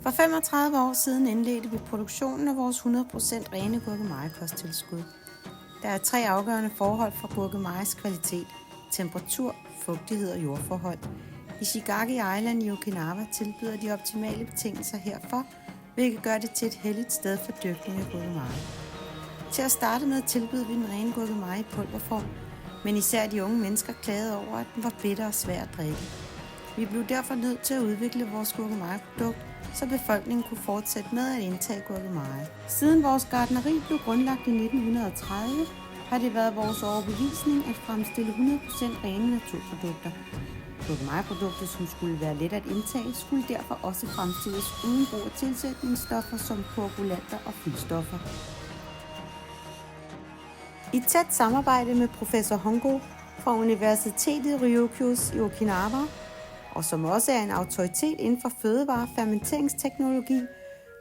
For 35 år siden indledte vi produktionen af vores 100% rene gurkemeje-kosttilskud. Der er 3 afgørende forhold for gurkemejes kvalitet: temperatur, fugtighed og jordforhold. Ishigaki Island i Okinawa tilbyder de optimale betingelser herfor, hvilket gør det til et heldigt sted for dyrkning af gurkemeje. Til at starte med tilbyder vi den rene gurkemeje i pulverform, men især de unge mennesker klagede over, at den var bitter og svær at drikke. Vi blev derfor nødt til at udvikle vores gurkemeje-produkt, så befolkningen kunne fortsætte med at indtage gurkemeje. Siden vores gartneri blev grundlagt i 1930, har det været vores overbevisning at fremstille 100% rene naturprodukter. Gurkemeje-produktet, som skulle være let at indtage, skulle derfor også fremstilles uden brug af tilsætningsstoffer som koagulanter og fyldstoffer. I tæt samarbejde med professor Hongo fra Universitetet Ryukyu i Okinawa, og som også er en autoritet inden for fødevare- og fermenteringsteknologi,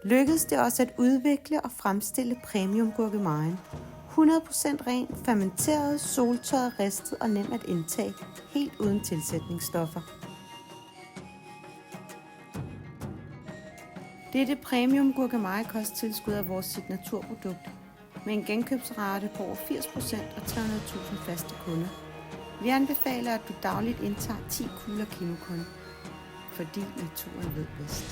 lykkedes det også at udvikle og fremstille premium gurkemejen. 100% ren, fermenteret, soltørret, ristet og nem at indtage, helt uden tilsætningsstoffer. Dette premium gurkemeje-kosttilskud er vores signaturprodukt, med en genkøbsrate på over 80% og 300.000 faste kunder. Vi anbefaler, at du dagligt indtager 10 kugler kinokun, fordi naturen ved bedst.